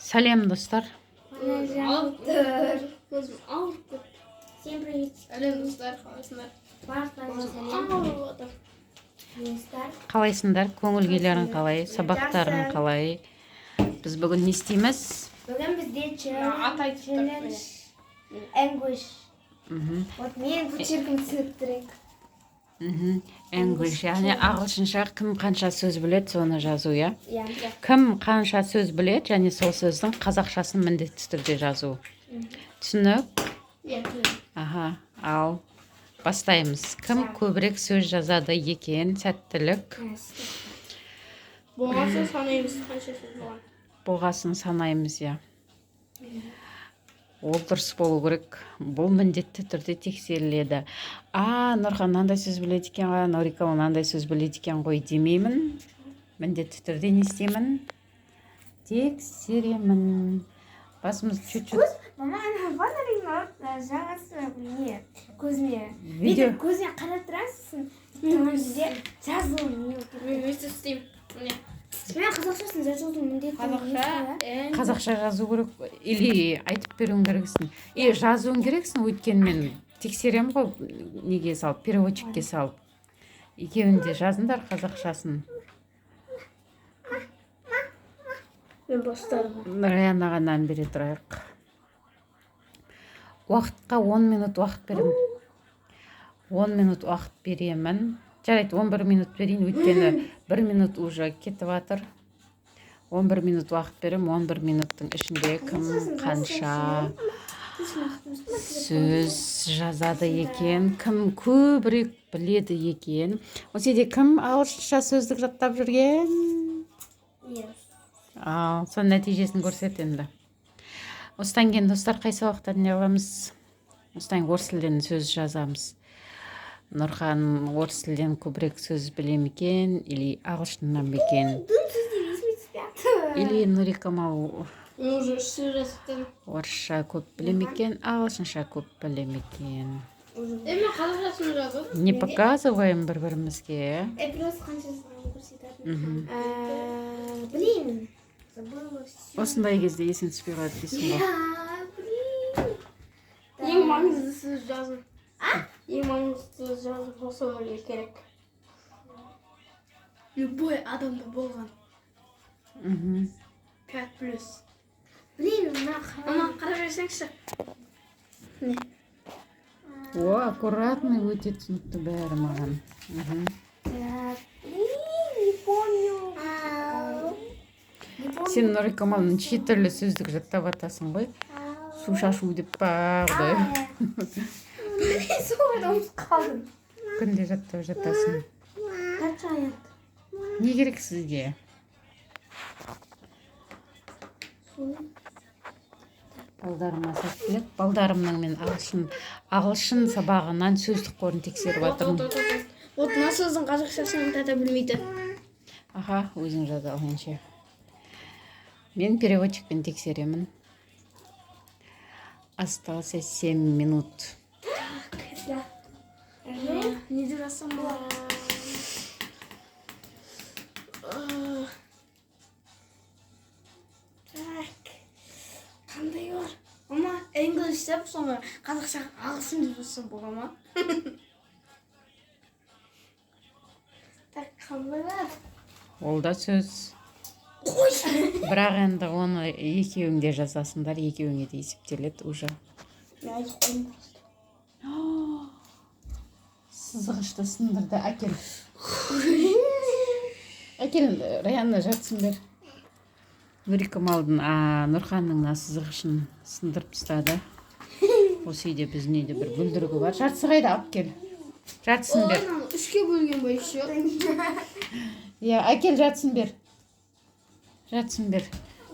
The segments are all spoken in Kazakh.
Сәлем достар. Всем привет. Сәлем достар, қалайсыңдар? Қалайсыңдар? Көңіл күйлерің қалай? Сабақтарың қалай? Біз бүгін не істейміз? Бүгін бізде Атайтып челлендж English. Вот мен бұл шіркін түсініп тұрайық. English, яғни ағылшынша кім қанша сөз біледі, соны жазу, я? Иә. Кім қанша сөз біледі, және сол сөздің қазақшасын міндетті түрде жазу. Түсінік? Аха, ал бастаймыз. Кім көбірек сөз жазады екен? Сәттілік. Болмаса санаймыз қанша сөз болған. Болғасын санаймыз, я. Ол дұрыс болу керек. Бұл міндетті түрде тексеріледі. Нұрхан мынандай сөз біледі екен ғой, Нұрика мынандай сөз біледі екен ғой демеймін. Міндетті түрде не істеймін? Тексеремін. Басымыз чуть-чуть. Мама, ана бар жағасы не? Көзіне. Видео. Көзіне қарап тұрасың. Көзіне жазу не? Мен өйстіп істеймін. Міне. Мен қазақшасын жазудың міндетті. Қазақша жазу керек. Или айтып беруің керексің. Жазуың керексің, өйткені мен тексерем ғой, неге салып, переводчикке салып. Екеуін де жазыңдар қазақшасын. Мен бастадым. Раянаға нан бере тұрайық. Уақытқа 10 минут уақыт беремін. 10 минут уақыт беремін. Жарайды, 11 минут берейін, өйткені 1 минут уже кетіп жатыр. 11 минут уақыт берем, 11 минуттың ішінде кім қанша сөз жазады екен, кім көбірек біледі екен. Осы жерде кім ағылшынша сөздік жаттап жүрген? Соның нәтижесін көрсет енді. Осыдан кейін достар, қайсы уақытта не қыламыз? Осыдан орыс тілден сөз жазамыз. Нұрхан орыс тілден көбірек сөз білем екен, или ағылшыннан бекен? Или Нұрика мау Уже сөз жазыптым. орысша көп білем екен, ағылшынша көп білем екен? Мен қазақшасын жазып. Не показываем бір-бірімізге? Просто қаншасын көрсететін. Білеймін. Осындай кезде есің түспей қалады дейсің ғой. Ең маңызды сөз жазу. Ең маңызды сөз жазу болса өле керек. Любой адамда болған. 5+. Білеймін, Ана, қарап жүрсеңші. Аккуратный өте түсінікті бәрі маған. Не помню. Сен Нұрика мау неше түрлі сөздік жаттап атасың ғой? Су шашу деп бағдай. Соңында ұмытып қалдым. Күнде жаттап жатасың. Қанша аят? Не керек сізге? Балдарыма сәттілік. Балдарымның мен ағылшын сабағынан сөздік қорын тексеріп жатырмын. Вот мына сөздің қазақшасын тата білмейді. Аха, өзің жаза алғанша. Мен переводчикпен тексеремін. Остался 7 минут. Не деп жазсам болады? Қандай бар? Мама, English деп соңы қазақша ағылшын деп жазсам бола ма? Қандай бар? Ол да сөз. Бірақ енді оны екеуіңде жазасыңдар, екеуіңе де есептеледі уже. Сызғышты сындырды, әкел. Әкел, Раяна жатсын бер. Нұрика малдың Нұрханның сызғышын сындырып тастады. Осы үйде біздің үйде бір бүлдіргі бар. Жартысы қайда, алып кел. Жартысын бер. Үшке бөлген ба еще? Әкел, жатсын бер. Жатсын бер.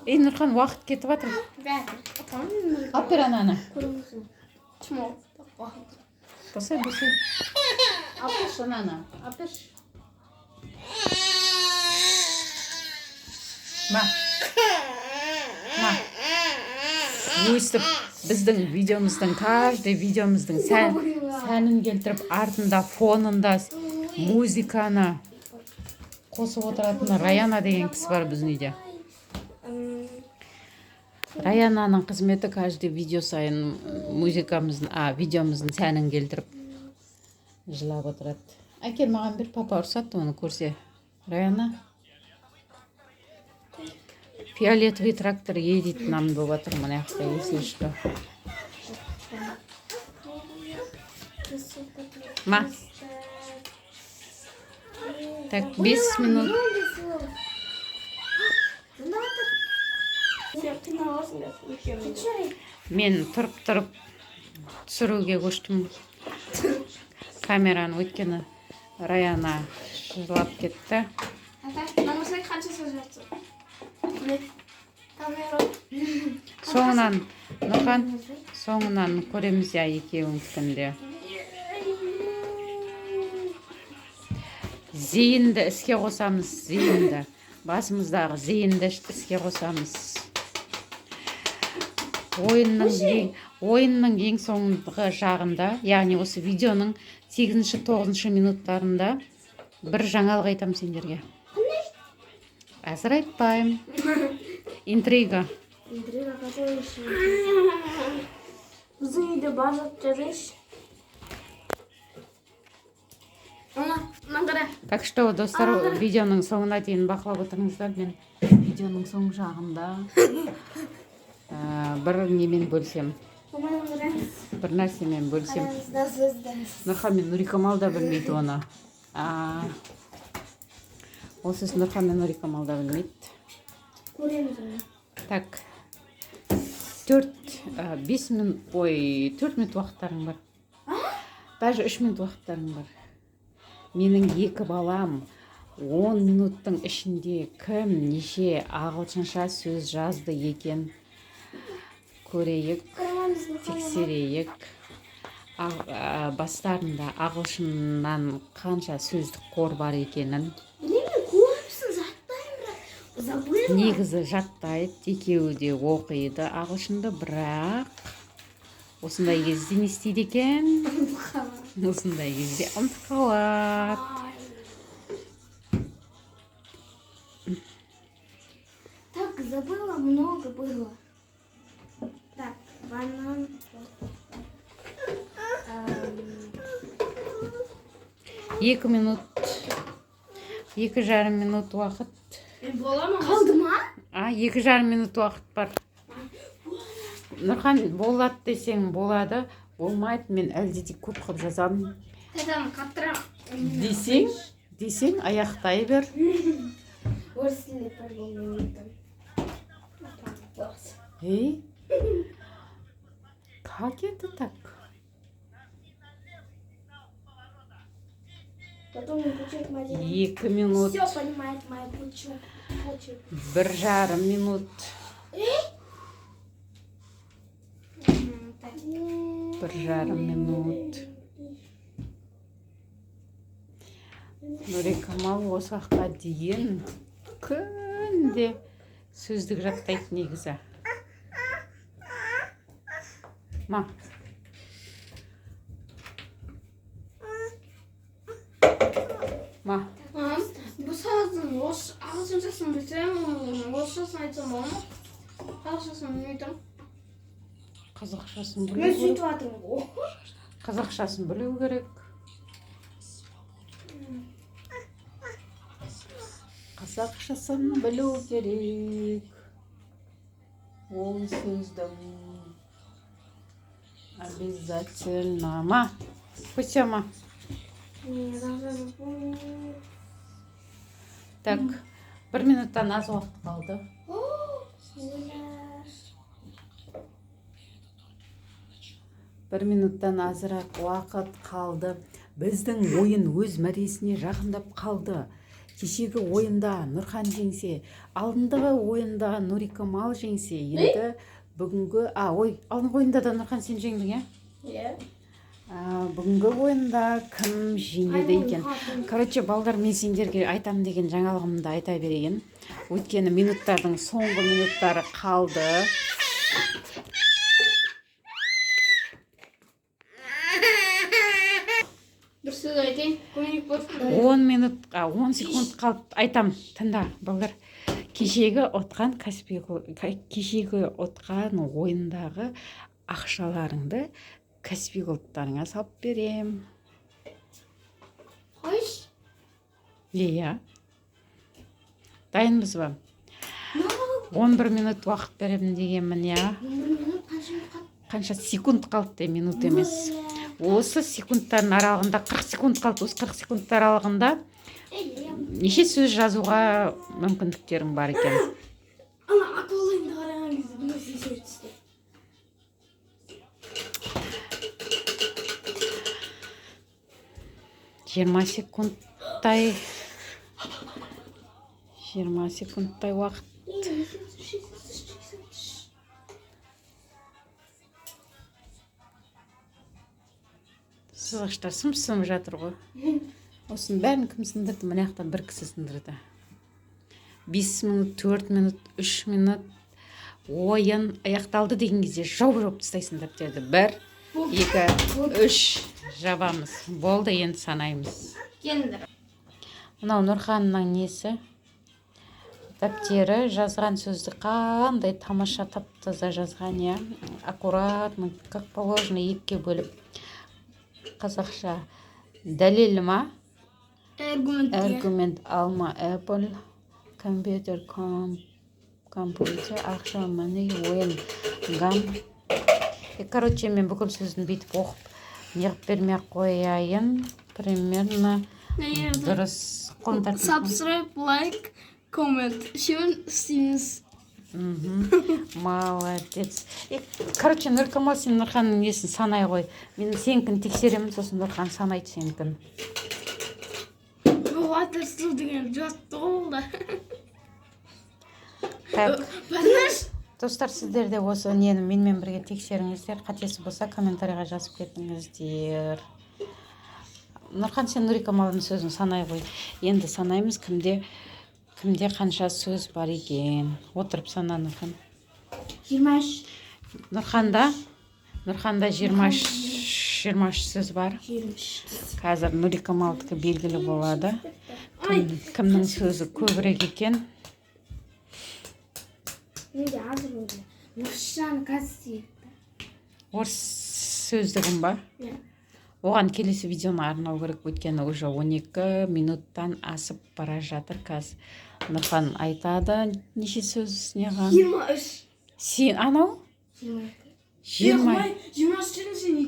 Нұрхан, уақыт кетіп жатыр. Алып бер ананы. Босай. Алып ананы. Алып. Ма. Өстіп біздің видеомыздың, каждый видеомыздың сәнін келтіріп, артында, фонында музыканы қосып отыратын Раяна деген кісі бар біздің үйде. Раянаның қызметі каждый видео сайын видеомыздың сәнін келтіріп жылап отырады. Әкел маған бір папа ұрсатты оны көрсе. Раяна. Фиолетовый трактор едет нам болып жатыр мына жақта, если что. Ма. Так, 5 минут. Мен тұрып түсіруге көштім камераны, өйткені Раяна жылап кетті. Намысай қанша сөз жатыр? Камера. Соңынан, Нұрхан, соңынан көреміз я екеуіңдікінде. Зейінді іске қосамыз, зейінді. Басымыздағы зейінді іске қосамыз. Ойынның ең соңғы жағында, яғни осы видеоның 8-9 минуттарында бір жаңалық айтам сендерге. Әзір айтпайым. Интрига. Интрига какой еще? Біздің үйде бар зат жазайыншы. Маңғара. Так что, достар, видеоның соңына дейін бақылап отырыңыздар. Мен видеоның соң жағында бір немен бөлсем. Бір нәрсемен бөлсем. Нұрхан мен Нұрикамал да білмейді оны. Осы Нұрхан мен Нұрикамал да білмейді. Көреміз оны. Так, 4 минут уақыттарың бар. Даже 3 минут уақыттарың бар. Менің 2 балам 10 минуттың ішінде кім неше ағылшынша сөз жазды екен көрейік, тексерейік. Бастарында ағылшыннан қанша сөздік қор бар екенін. Негізі жаттайды, екеуі де оқиды ағылшынды, бірақ осындай кезде не істейді екен? Осындай кезде ұмытып қалады. Так, забыла, много было. Так, банан. 2 минут, 2,5 минут уақыт. Қалды ма? 2,5 минут уақыт бар. Нұрхан, болады десең болады, болмайды, мен әлде де көп қып жазамын. Десең аяқтай бер. Эй, как это так? Потом не почек модель. 2 минут. Все понимает моя почек. 1,5 минут. 1,5 минут. Нұрикамал осы уақытқа дейін күнде сөздік жаттайды негізі. Ма. Ма. Bu sazın ағылшыншасын білсем, орысшасын айтсам болма? Қазақшасын білмейтін. Қазақшасын Мен білу сөйтіп керек. атырмын ғой. Қазақшасын білу керек. Қазақшасын білу керек. Ол сөздің обязательно. Ма. Пуся, ма. Так, 1 минуттан аз уақыт қалды. Бір минуттан азырақ уақыт қалды. Біздің ойын өз мәресіне жақындап қалды. Кешегі ойында Нұрхан жеңсе, алдындағы ойында Нұрикамал жеңсе, енді бүгінгі... алдыңғы ойында да Нұрхан сен жеңдің, Иә. Бүгінгі ойында кім жеңеді екен? Короче, балдар, мен сендерге айтам деген жаңалығымды айта берейін. Өйткені минуттардың соңғы минуттары қалды. Бір сөз айтайын, көмек болсын. 10 минут, 10 секунд қалып айтам. Тыңда, балдар. кешегі отқан ойындағы ақшаларыңды Каспий Голдтарыңа салып берем. Қойш. Иә. Дайынбыз ба? 11 минут уақыт беремін дегенмін, иә. 11 минут қанша минут? Қанша секунд қалды, минут емес. Осы секундтардың аралығында 40 секунд қалды. Осы 40 секунд аралығында неше сөз жазуға мүмкіндіктерің бар екен? Ана аквалайнды қараған кезде бұл нәрсе есіме түсті. Жиырма секундтай уақыт. Сызғыштар сым жатыр ғой. Осының бәрін кім сындырды? Мына жақта бір кісі сындырды. 5 минут, 4 минут, 3 минут ойын аяқталды деген кезде жауып тастайсыңдар деді. 1, 2, 3 жабамыз. Болды, енді санаймыз. Кендір. Мынау Нұрханның несі? Дәптері, жазған сөзді қандай тамаша тап-таза жазған, иә. Аккуратно, как положено, екіге бөліп. Қазақша дәлел ма? Аргумент алма, Apple, компьютер, компьютер, ақша, міне, ойын, гам. Короче, мен бүкіл сөзін бейтіп оқып, неғып бермей қояйын. Примерно дұрыс қоңдарды. Subscribe, like, comment. Шеуін істейміз. Молодец. Короче, Нұркамал, сен Нұрханның несін санай қой. Мен сенікін тексеремін, сосын Нұрхан санайды сенікін. Ватерсу деген жатты олда. Так, Бәліш. достар, сіздер де осы нені менімен бірге тексеріңіздер. Қатесі болса комментарийға жазып кетіңіздер. Нұрхан, сен Нұркамалдың сөзін санай қой. Енді санаймыз, кімде қанша сөз бар екен. Отырып сана, Нұрхан. 23. Нұрханда 23 сөз бар. 23. Қазір Нұркамалдікі белгілі болады. Кімнің сөзі көбірек екен. Неге азыр болды? Нұршан қазір. Орыс сөздігім ба? Оған келесі видеоны арнау керек, өйткені уже 12 минуттан асып бара жатыр қазір. Нұрхан айтады, неше сөз неған? 23. Сен анау? 23.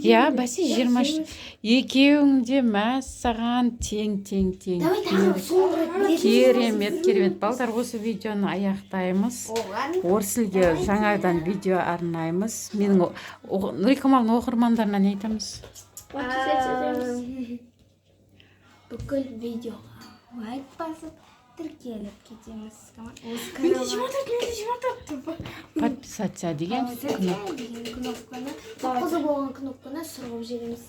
Иә, бәсе 23. Екеуің де мәссаған тең. Давай тағы соңғы. Керемет. Балдар, осы видеоны аяқтаймыз. Орыс тілге жаңадан видео арнаймыз. Менің Нұркамалдың оқырмандарына не айтамыз? Бүкіл видеоға лайк басып, тіркеліп кетеміз. Менде 24. Подписаться деген кнопканы, тапқызы болған кнопканы сұрғып жеріміз.